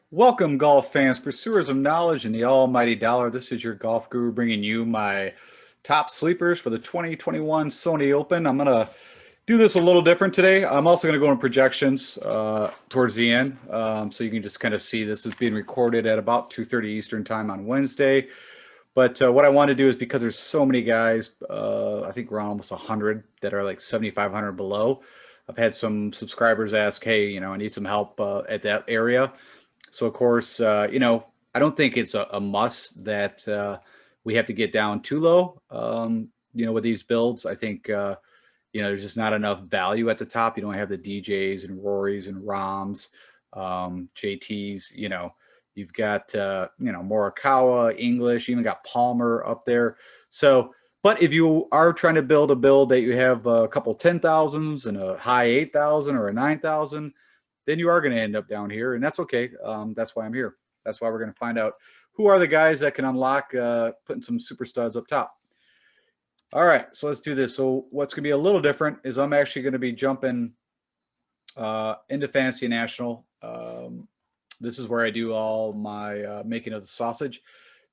Welcome, golf fans, pursuers of knowledge and the almighty dollar. This is your golf guru bringing you my top sleepers for the 2021 Sony Open. I'm going to do this a little different today. I'm also going to go in projections towards the end, so you can just kind of see this is being recorded at about 2:30 Eastern time on Wednesday. But what I want to do is, because there's so many guys, I think we're almost 100 that are like 7,500 below. I've had some subscribers ask, hey, you know, I need some help at that area. So, of course, you know, I don't think it's a must that we have to get down too low, you know, with these builds. I think, you know, there's just not enough value at the top. You don't have the DJs and Rorys and Roms, JTs, you know. You've got, you know, Morikawa, English, even got Palmer up there. So, but if you are trying to build a build that you have a couple 10,000s and a high 8,000 or a 9,000, then you are going to end up down here, and that's okay. That's why I'm here. That's why we're going to find out who are the guys that can unlock putting some super studs up top. All right, so let's do this. So what's going to be a little different is I'm actually going to be jumping into Fantasy National. This is where I do all my making of the sausage.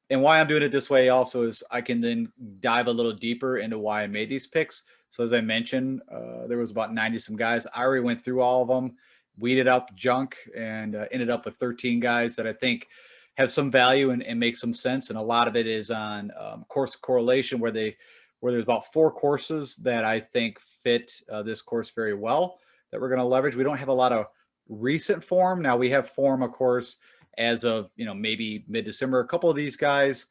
And why I'm doing it this way also is I can then dive a little deeper into why I made these picks. So as I mentioned, there was about 90 some guys. I already went through all of them, weeded out the junk, and ended up with 13 guys that I think have some value and make some sense. And a lot of it is on course correlation, where there's about 4 courses that I think fit this course very well that we're going to leverage. We don't have a lot of recent form. Now we have form, of course, as of, you know, maybe mid-December. A couple of these guys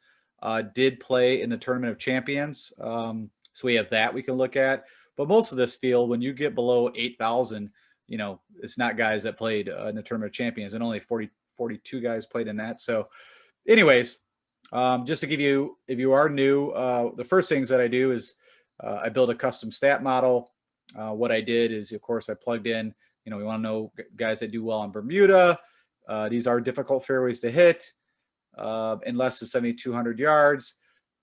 did play in the Tournament of Champions. So we have that we can look at. But most of this field, when you get below 8,000, you know, it's not guys that played in the Tournament of Champions, and only 42 guys played in that. So anyways, just to give you, if you are new, the first things that I do is I build a custom stat model. What I did is, of course, I plugged in, you know, we want to know guys that do well on Bermuda. These are difficult fairways to hit in less than 7,200 yards.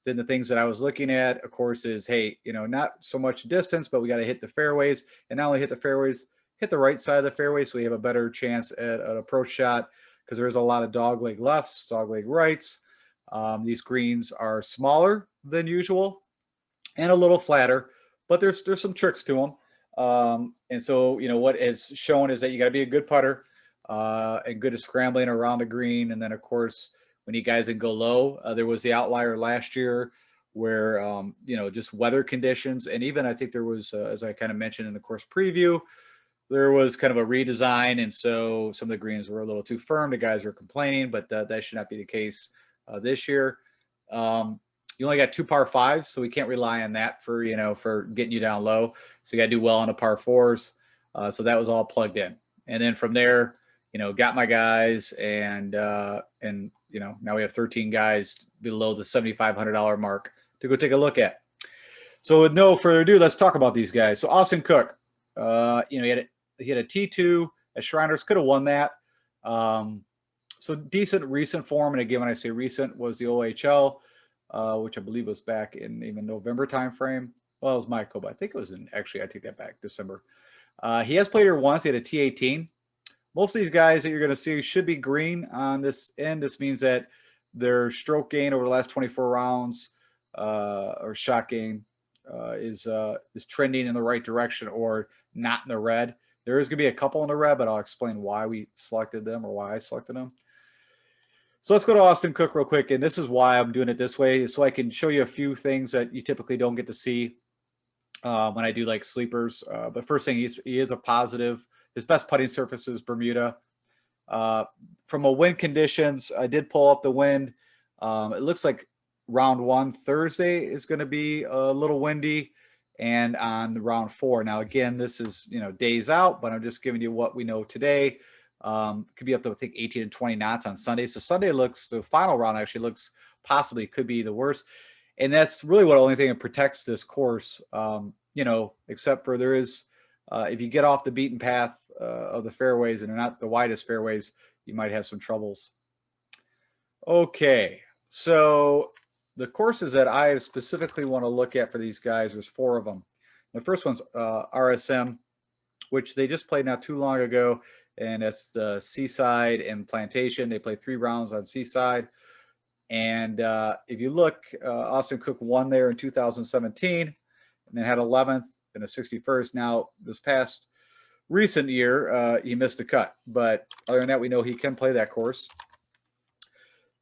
Then the things that I was looking at, of course, is, hey, you know, not so much distance, but we got to hit the fairways, and not only hit the fairways, hit the right side of the fairway, so we have a better chance at an approach shot, because there is a lot of dogleg lefts, dogleg rights. These greens are smaller than usual and a little flatter, but there's some tricks to them. And so, you know, what is shown is that you got to be a good putter and good at scrambling around the green. And then, of course, when you guys can go low, there was the outlier last year where, you know, just weather conditions. And even I think there was, as I kind of mentioned in the course preview, there was kind of a redesign. And so some of the greens were a little too firm. The guys were complaining, but that should not be the case this year. You only got 2 par 5s, so we can't rely on that for, you know, for getting you down low. So you got to do well on the par 4s. So that was all plugged in. And then from there, you know, got my guys, and you know, now we have 13 guys below the $7,500 mark to go take a look at. So with no further ado, let's talk about these guys. So Austin Cook, you know, he had a T2 at Shriners, could have won that. So decent recent form. And again, when I say recent, was the OHL, which I believe was back in even November timeframe. Well, it was Michael, but I think it was actually, I take that back, December. He has played here once. He had a T18. Most of these guys that you're going to see should be green on this end. This means that their stroke gain over the last 24 rounds or shot gain is trending in the right direction or not in the red. There is going to be a couple in the red, but I'll explain why we selected them or why I selected them. So let's go to Austin Cook real quick, and this is why I'm doing it this way, so I can show you a few things that you typically don't get to see when I do like sleepers. But first thing, he is a positive. His best putting surface is Bermuda. From a wind conditions, I did pull up the wind. It looks like round 1 Thursday is going to be a little windy, and on round 4. Now, again, this is, you know, days out, but I'm just giving you what we know today. Could be up to, I think, 18 to 20 knots on Sunday. So Sunday looks, the final round actually looks possibly could be the worst. And that's really what only thing that protects this course, you know, except for there is, if you get off the beaten path of the fairways, and they're not the widest fairways, you might have some troubles. Okay, so the courses that I specifically want to look at for these guys, there's 4 of them. The first one's RSM, which they just played not too long ago, and it's the Seaside and Plantation. They played 3 rounds on Seaside. And if you look, Austin Cook won there in 2017 and then had 11th and a 61st. Now, this past recent year, he missed the cut. But other than that, we know he can play that course.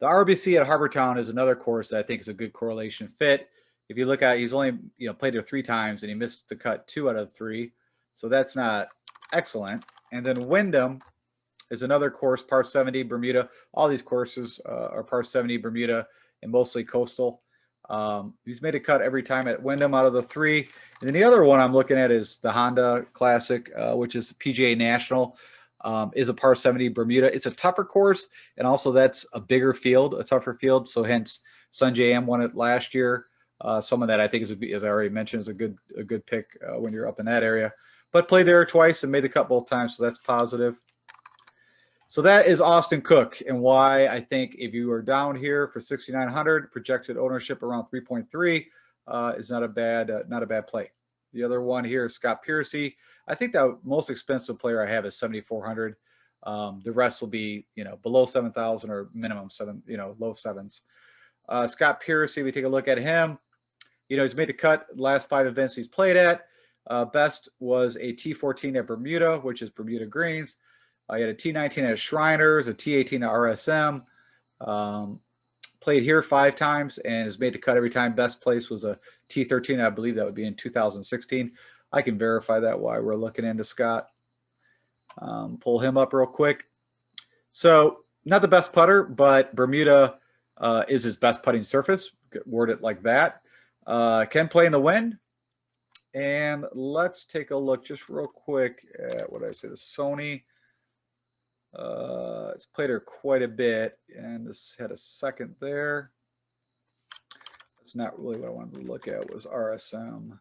The RBC at Harbortown is another course that I think is a good correlation fit. If you look at, he's only played there 3 times, and he missed the cut 2 out of 3. So that's not excellent. And then Wyndham is another course, par 70, Bermuda. All these courses are par 70, Bermuda, and mostly coastal. He's made a cut every time at Wyndham out of the 3. And then the other one I'm looking at is the Honda Classic, which is PGA National, is a par 70 Bermuda. It's a tougher course, and also that's a bigger field, a tougher field. So hence, Sunjay M won it last year. Some of that I think is, as I already mentioned, is a good pick when you're up in that area. But played there twice and made the cut both times, so that's positive. So that is Austin Cook, and why I think if you are down here for 6,900, projected ownership around 3.3 is not a bad play. The other one here is Scott Piercy. I think the most expensive player I have is 7,400. The rest will be below 7,000 or minimum low 7s. Scott Piercy, we take a look at him. He's made the cut last 5 events he's played at. Best was a T14 at Bermuda, which is Bermuda Greens. He had a T19 at Shriners, a T18 at RSM. Played here 5 times and has made the cut every time. Best place was a T13. I believe that would be in 2016. I can verify that while we're looking into Scott. Pull him up real quick. So not the best putter, but Bermuda is his best putting surface. Word it like that. Can play in the wind. And let's take a look just real quick at what I said, the Sony. It's played her quite a bit, and this had a second there. That's not really what I wanted to look at, was RSM.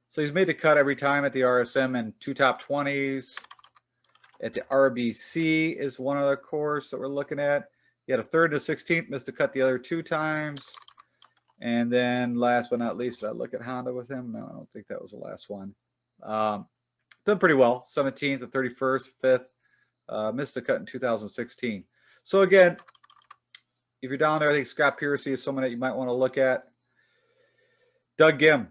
So he's made the cut every time at the RSM and 2 top 20s. At the RBC is one other course that we're looking at. He had a 3rd to 16th, missed the cut the other 2 times. And then last but not least, did I look at Honda with him? No, I don't think that was the last one. Done pretty well, 17th to 31st, 5th. Missed a cut in 2016. So again, if you're down there, I think Scott Piercy is someone that you might want to look at. Doug Gim,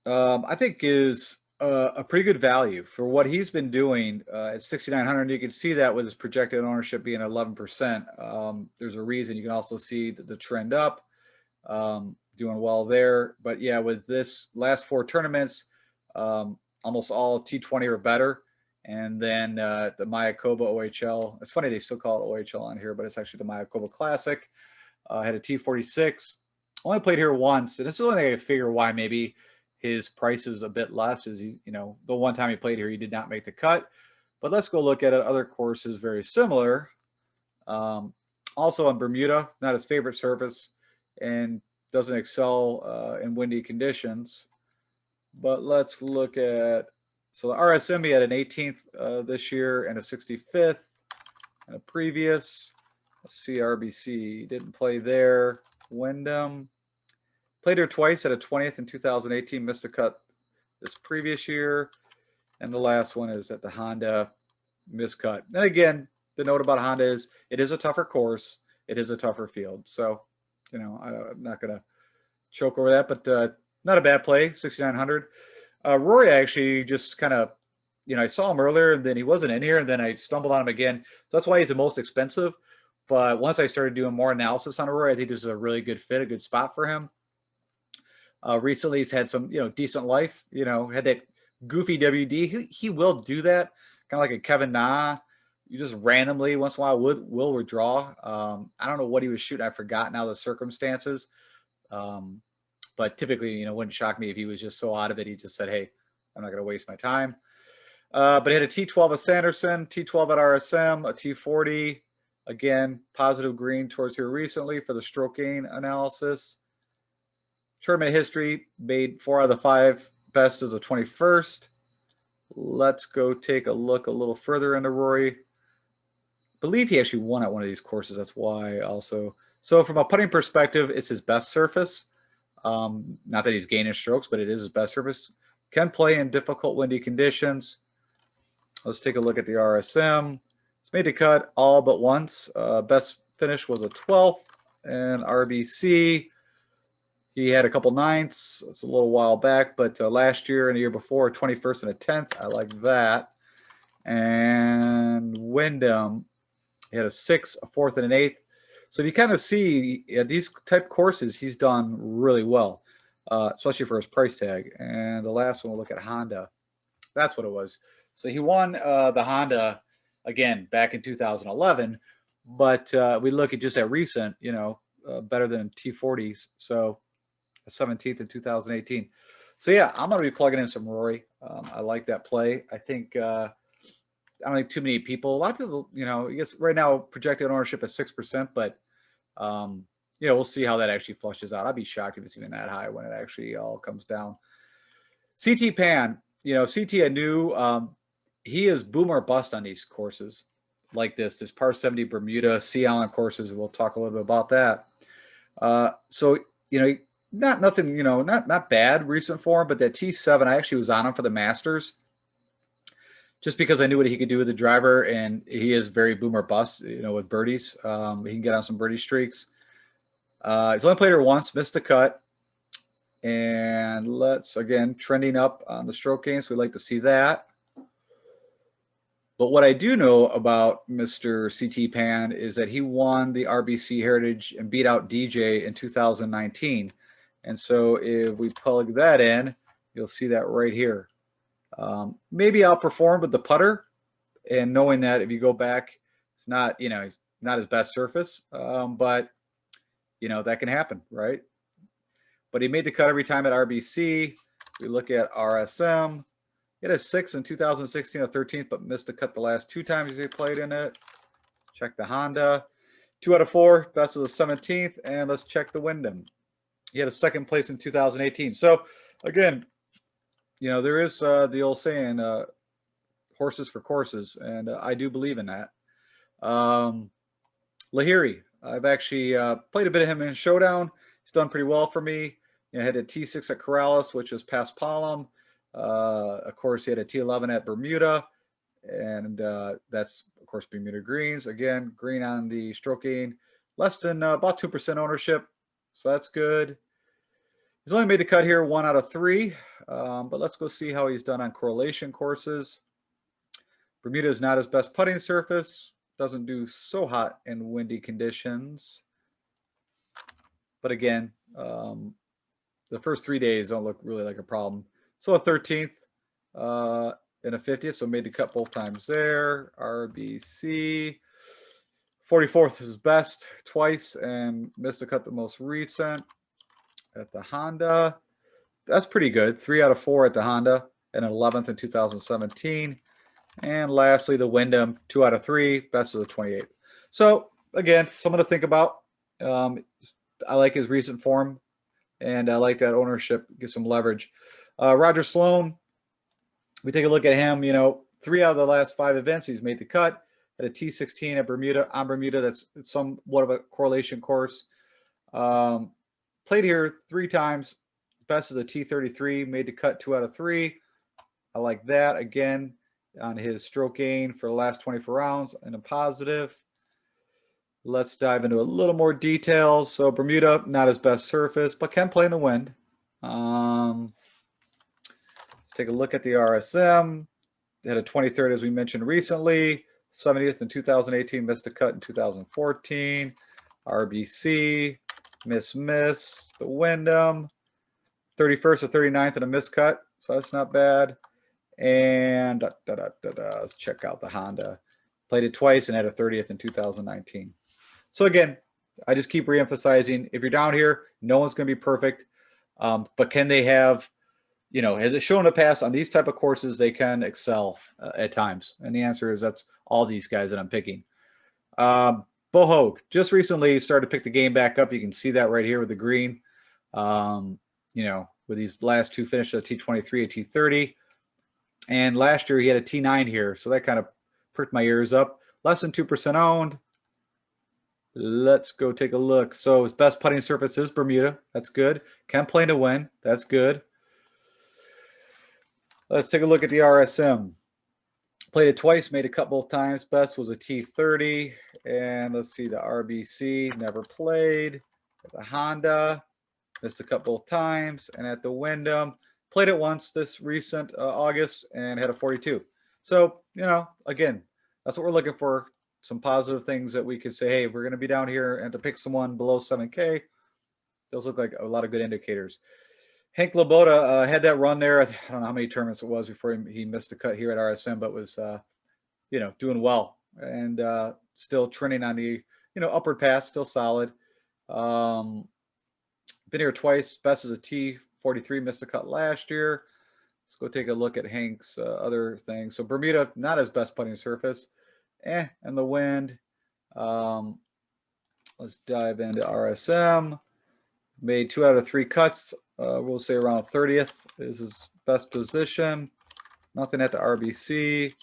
I think is a pretty good value for what he's been doing at 6,900. You can see that with his projected ownership being 11%. There's a reason. You can also see the trend up, doing well there. But yeah, with this last 4 tournaments, almost all T20 or better. And then the Mayakoba OHL. It's funny they still call it OHL on here, but it's actually the Mayakoba Classic. Had a T46. Only played here once, and this is the only thing I figure why maybe his price is a bit less. Is the one time he played here, he did not make the cut. But let's go look at other courses very similar. Also on Bermuda, not his favorite surface, and doesn't excel in windy conditions. But let's look at. So the RSM, he had an 18th this year and a 65th and a previous. CRBC, didn't play there. Wyndham, played there twice at a 20th in 2018, missed a cut this previous year. And the last one is at the Honda, miscut. And again, the note about Honda is it is a tougher course. It is a tougher field. So, I'm not going to choke over that, but not a bad play, 6,900. Rory actually just kind of, I saw him earlier and then he wasn't in here and then I stumbled on him again. So that's why he's the most expensive. But once I started doing more analysis on Rory, I think this is a really good fit, a good spot for him. Recently he's had some, decent life, had that goofy WD. He will do that, kind of like a Kevin Na. You just randomly once in a while will withdraw. I don't know what he was shooting. I forgot now the circumstances. But typically, wouldn't shock me if he was just so out of it. He just said, hey, I'm not going to waste my time. But he had a T12 at Sanderson, T12 at RSM, a T40. Again, positive green towards here recently for the stroke gain analysis. Tournament history, made 4 out of the 5 best as a 21st. Let's go take a look a little further into Rory. I believe he actually won at one of these courses. That's why also So from a putting perspective, it's his best surface. Not that he's gaining strokes, but it is his best surface. Can play in difficult windy conditions. Let's take a look at the RSM. It's made the cut all but once. Best finish was a 12th, and RBC, he had a couple ninths. It's a little while back, but last year and the year before, 21st and a 10th. I like that. And Wyndham, he had a 6th, a 4th, and an 8th. So if you kind of see at these type courses, he's done really well, especially for his price tag. And the last one, we'll look at Honda. That's what it was. So he won the Honda again back in 2011, but we look at just at recent, better than T40s. So 17th in 2018. So yeah, I'm going to be plugging in some Rory. I like that play. I think I don't think too many people. A lot of people, I guess right now projected ownership at 6%, but we'll see how that actually flushes out. I'd be shocked if it's even that high when it actually all comes down. CT Pan, CT I knew he is boom or bust on these courses like this. There's par 70 Bermuda, Sea Island courses, and we'll talk a little bit about that. So nothing, not bad recent form, but that T7, I actually was on him for the Masters just because I knew what he could do with the driver, and he is very boom or bust, with birdies. He can get on some birdie streaks. He's only played her once, missed the cut. And let's, again, trending up on the stroke gain, so we'd like to see that. But what I do know about Mr. CT Pan is that he won the RBC Heritage and beat out DJ in 2019. And so if we plug that in, you'll see that right here. Maybe outperformed with the putter, and knowing that if you go back, it's not, he's not his best surface, but, that can happen, right? But he made the cut every time at RBC. We look at RSM. He had a 6th in 2016, a 13th, but missed the cut the last 2 times he played in it. Check the Honda. 2 out of 4, best of the 17th. And let's check the Wyndham. He had a 2nd place in 2018. So, again, there is the old saying, horses for courses, and I do believe in that. Lahiri, I've actually played a bit of him in Showdown. He's done pretty well for me. He had a T6 at Corrales, which was past Palm. Of course, he had a T11 at Bermuda, and that's, of course, Bermuda greens. Again, green on the stroke gain, less than about 2% ownership, so that's good. He's only made the cut here 1 out of 3, but let's go see how he's done on correlation courses. Bermuda is not his best putting surface. Doesn't do so hot in windy conditions. But again, the first 3 days don't look really like a problem. So a 13th and a 50th, so made the cut both times there. RBC. 44th is best twice and missed the cut the most recent at the Honda. That's pretty good. 3 out of 4 at the Honda and an 11th in 2017. And lastly, the Wyndham, 2 out of 3, best of the 28th. So again, something to think about. I like his recent form, and I like that ownership, get some leverage. Roger Sloan, we take a look at him, 3 out of the last 5 events, he's made the cut. At a T16 at Bermuda, on Bermuda, that's somewhat of a correlation course. Played here 3 times. Best is a T33, made the cut 2 out of 3. I like that. Again, on his stroke gain for the last 24 rounds and a positive. Let's dive into a little more details. So Bermuda, not his best surface, but can play in the wind. Let's take a look at the RSM. They had a 23rd, as we mentioned recently. 70th in 2018, missed a cut in 2014. RBC, miss. The Wyndham, 31st to 39th and a miscut, so that's not bad. And let's check out the Honda. Played it twice and had a 30th in 2019. So again, I just keep reemphasizing, if you're down here, no one's going to be perfect. But can they have, has it shown in the past on these type of courses, they can excel at times? And the answer is that's all these guys that I'm picking. Bo Hoag just recently started to pick the game back up. You can see that right here with the green. With these last 2 finishes at T23 and T30. And last year he had a T9 here, so that kind of pricked my ears up. Less than 2% owned. Let's go take a look. So his best putting surface is Bermuda. That's good. Can play to win. That's good. Let's take a look at the RSM. Played it twice, made a cut both times. Best was a T30. And let's see, the RBC, never played. The Honda, missed a cut both times. And at the Wyndham, played it once this recent August and had a 42. So, you know, again, that's what we're looking for. Some positive things that we could say, hey, we're going to be down here, and to pick someone below 7K, those look like a lot of good indicators. Hank Laboda had that run there. I don't know how many tournaments it was before he missed the cut here at RSM, but was, you know, doing well and still trending on the, you know, upward path, still solid. Been here twice. Best is a T43, missed a cut last year. Let's go take a look at Hank's other things. So Bermuda, not his best putting surface. And the wind. Let's dive into RSM. Made 2 out of 3 cuts. We'll say around 30th is his best position. Nothing at the RBC.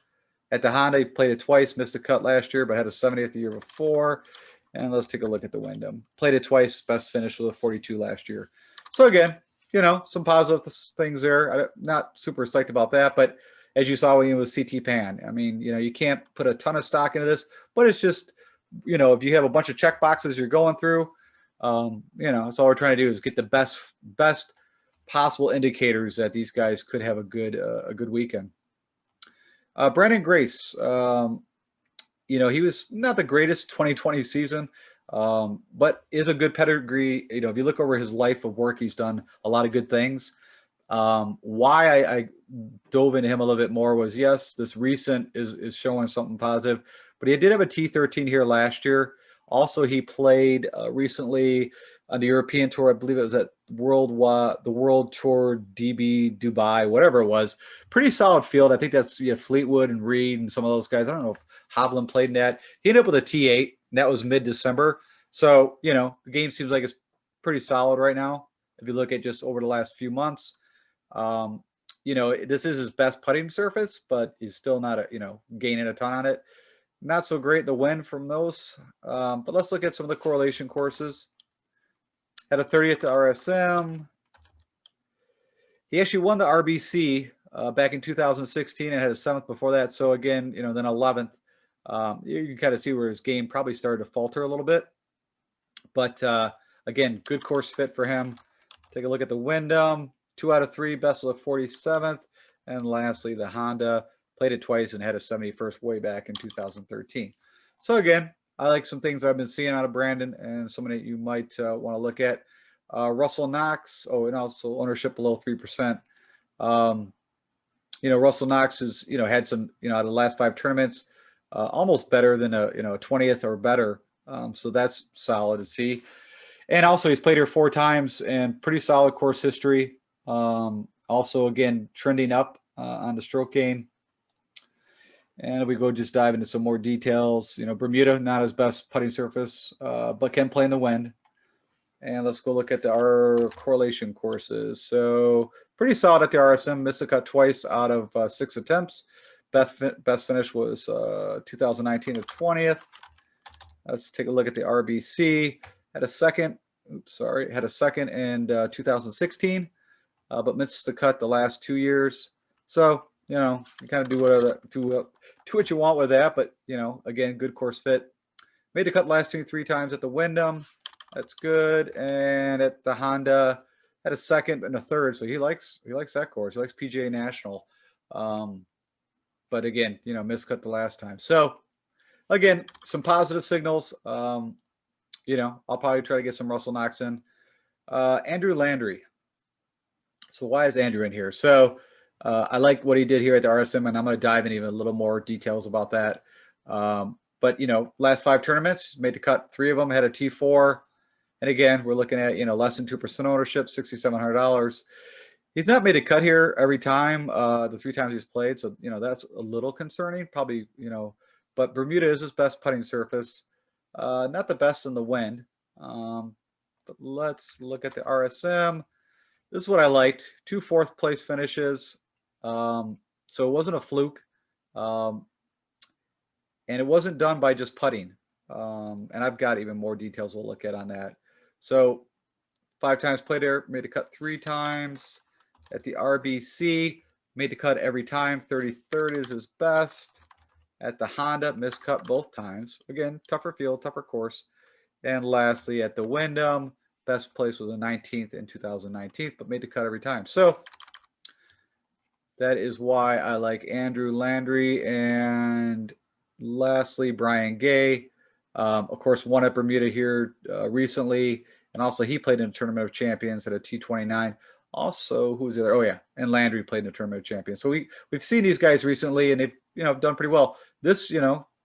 At the Honda, he played it twice, missed a cut last year, but had a 70th the year before. And let's take a look at the Wyndham. Played it twice, best finish with a 42 last year. So again, you know, some positive things there. I'm not super psyched about that, but as you saw when he was CT Pan, I mean, you know, you can't put a ton of stock into this, but it's just, you know, if you have a bunch of check boxes you're going through, you know, that's all we're trying to do is get the best possible indicators that these guys could have a good weekend. Brandon Grace, you know, he was not the greatest 2020 season, but is a good pedigree. You know, if you look over his life of work, he's done a lot of good things. Why I dove into him a little bit more was, yes, this recent is showing something positive, but he did have a T13 here last year. Also, he played recently on the European Tour. I believe it was at the World Tour DB Dubai, whatever it was. Pretty solid field. I think that's Fleetwood and Reed and some of those guys. I don't know if Hovland played in that. He ended up with a T8, and that was mid-December. So, you know, the game seems like it's pretty solid right now if you look at just over the last few months. You know, this is his best putting surface, but he's still not, you know, gaining a ton on it. Not so great the win from those. But let's look at some of the correlation courses. Had a 30th to RSM. He actually won the RBC back in 2016 and had a 7th before that. So again, you know, then 11th. You can kind of see where his game probably started to falter a little bit. But again, good course fit for him. Take a look at the Wyndham. 2 out of 3, best of the 47th. And lastly, the Honda. Played it twice and had a 71st way back in 2013. So again, I like some things I've been seeing out of Brandon and somebody that you might want to look at. Russell Knox, and also ownership below 3%. You know, Russell Knox has, you know, had some, you know, out of the last 5 tournaments, almost better than a, you know, 20th or better. So that's solid to see. And also he's played here 4 times and pretty solid course history. Also, again, trending up on the stroke gain. And we go just dive into some more details. You know, Bermuda, not his best putting surface, but can play in the wind. And let's go look at our correlation courses. So pretty solid at the RSM. Missed a cut twice out of 6 attempts. Best finish was 2019 of 20th. Let's take a look at the RBC. Had a second. Had a second in 2016, but missed the cut the last 2 years. So, you know, you kind of do what you want with that, but, you know, again, good course fit. Made the cut last 3 times at the Wyndham. That's good. And at the Honda, had a 2nd and a 3rd. So he likes that course. He likes PGA National. But again, you know, miscut the last time. So again, some positive signals. You know, I'll probably try to get some Russell Knox in. Andrew Landry. So why is Andrew in here? So I like what he did here at the RSM, and I'm going to dive in even a little more details about that. But, you know, last 5 tournaments, made the cut. 3 of them had a T4. And again, we're looking at, you know, less than 2% ownership, $6,700. He's not made a cut here every time, the 3 times he's played. So, you know, that's a little concerning, probably, you know, but Bermuda is his best putting surface. Not the best in the wind. But let's look at the RSM. This is what I liked. 2 4th place finishes. So it wasn't a fluke. And it wasn't done by just putting. And I've got even more details we'll look at on that. So 5 times played there, made the cut 3 times. At the RBC, made the cut every time. 33rd is his best. At the Honda, missed cut both times. Again, tougher field, tougher course. And lastly, at the Wyndham, best place was the 19th in 2019, but made the cut every time. So that is why I like Andrew Landry. And lastly, Brian Gay. Of course, won at Bermuda here recently. And also he played in a Tournament of Champions at a T29. Also, who's the other? Oh, yeah. And Landry played in the Tournament of Champions. So we've seen these guys recently, and they've, done pretty well. This,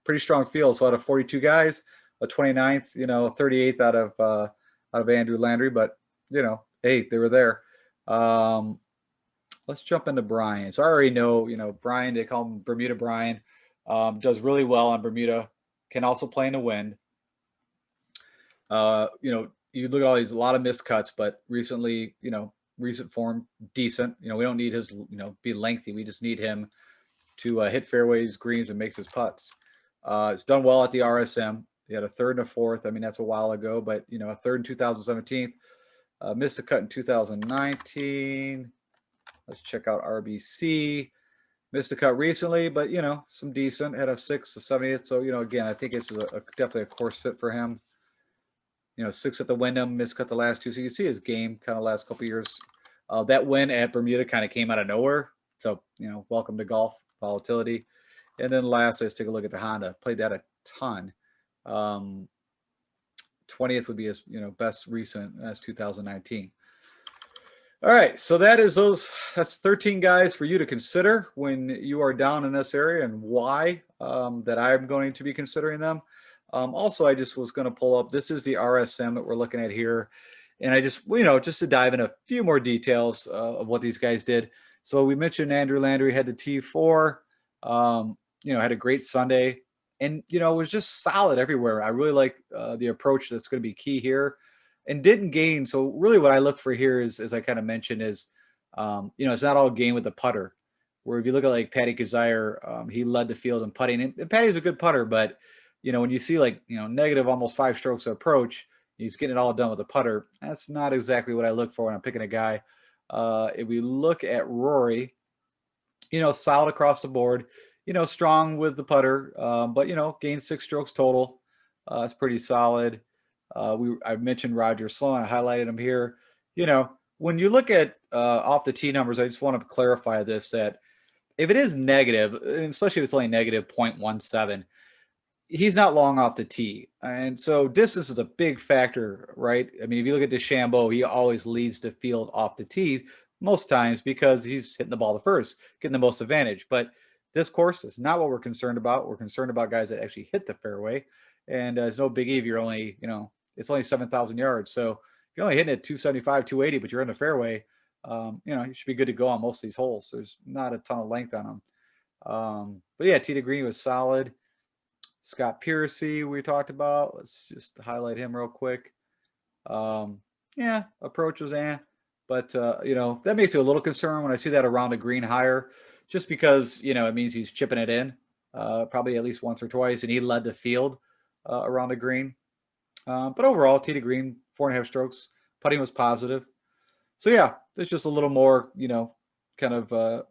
pretty strong field. So out of 42 guys, a 29th, 38th out of Andrew Landry. But, hey, they were there. Let's jump into Brian. So I already know, Brian, they call him Bermuda Brian, does really well on Bermuda, can also play in the wind. You look at all these, a lot of missed cuts, but recently, recent form, decent. We don't need his, be lengthy. We just need him to hit fairways, greens, and makes his putts. It's done well at the RSM. He had a 3rd and a 4th. I mean, that's a while ago, but, a 3rd in 2017. Missed a cut in 2019. Let's check out RBC. Missed a cut recently, but, some decent. Had a 6th, a 70th. So, again, I think it's definitely a course fit for him. 6 at the Wyndham, missed cut the last 2. So you can see his game kind of last couple years. That win at Bermuda kind of came out of nowhere. So, welcome to golf volatility. And then lastly, let's take a look at the Honda. Played that a ton. 20th would be his, best recent as 2019. All right, so that's 13 guys for you to consider when you are down in this area, and why that I'm going to be considering them. Also, I just was going to pull up, this is the RSM that we're looking at here. And I just, just to dive in a few more details of what these guys did. So we mentioned Andrew Landry had the T4, had a great Sunday, and, was just solid everywhere. I really like the approach that's going to be key here, and didn't gain. So really what I look for here is, as I kind of mentioned, is, it's not all gain with the putter, where if you look at like Patty Kazire, he led the field in putting, and Patty's a good putter, but, when you see like, negative almost 5 strokes of approach, he's getting it all done with the putter. That's not exactly what I look for when I'm picking a guy. If we look at Rory, solid across the board, strong with the putter, but, gained 6 strokes total. It's pretty solid. I mentioned Roger Sloan. I highlighted him here. When you look at off the tee numbers, I just want to clarify this, that if it is negative, especially if it's only negative 0.17, he's not long off the tee. And so distance is a big factor, right? I mean, if you look at DeChambeau, he always leads the field off the tee most times because he's hitting the ball the first, getting the most advantage. But this course is not what we're concerned about. We're concerned about guys that actually hit the fairway. And it's no biggie if you're only, it's only 7,000 yards. So if you're only hitting it 275, 280, but you're in the fairway, you should be good to go on most of these holes. There's not a ton of length on them. But yeah, tee to green was solid. Scott Piercy, we talked about. Let's just highlight him real quick. Yeah, approach was but that makes me a little concerned when I see that around a green higher, just because it means he's chipping it in probably at least once or twice, and he led the field around the green. But overall, tee to green, 4.5 strokes. Putting was positive. So yeah, there's just a little more kind of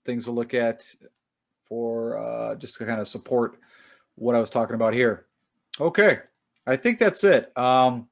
things to look at for just to kind of support what I was talking about here. Okay, I think that's it. Let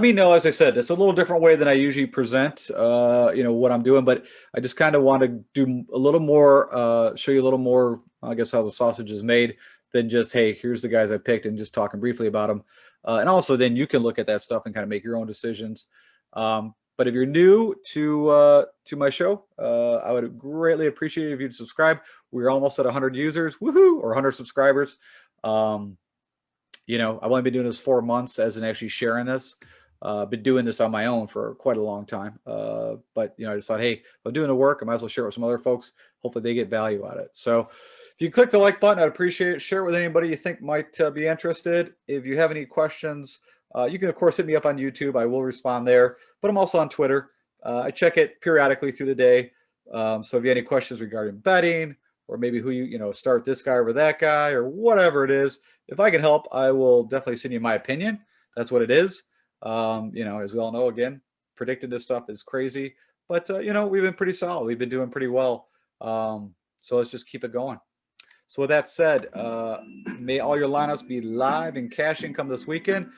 me know, as I said, it's a little different way than I usually present, what I'm doing, but I just kind of want to do a little more, show you a little more, I guess, how the sausage is made than just, hey, here's the guys I picked and just talking briefly about them. And also then you can look at that stuff and kind of make your own decisions. But if you're new to my show, I would greatly appreciate it if you'd subscribe. We're almost at 100 users, woohoo, or 100 subscribers. I've only been doing this 4 months as in actually sharing this. Been doing this on my own for quite a long time. But I just thought, hey, if I'm doing the work, I might as well share it with some other folks. Hopefully they get value out of it. So if you click the like button, I'd appreciate it. Share it with anybody you think might be interested. If you have any questions, you can, of course, hit me up on YouTube. I will respond there. But I'm also on Twitter. I check it periodically through the day. So if you have any questions regarding betting or maybe who you start this guy over that guy or whatever it is. If I can help, I will definitely send you my opinion. That's what it is. As we all know, again, predicting this stuff is crazy, but we've been pretty solid. We've been doing pretty well. So let's just keep it going. So with that said, may all your lineups be live and cash income this weekend.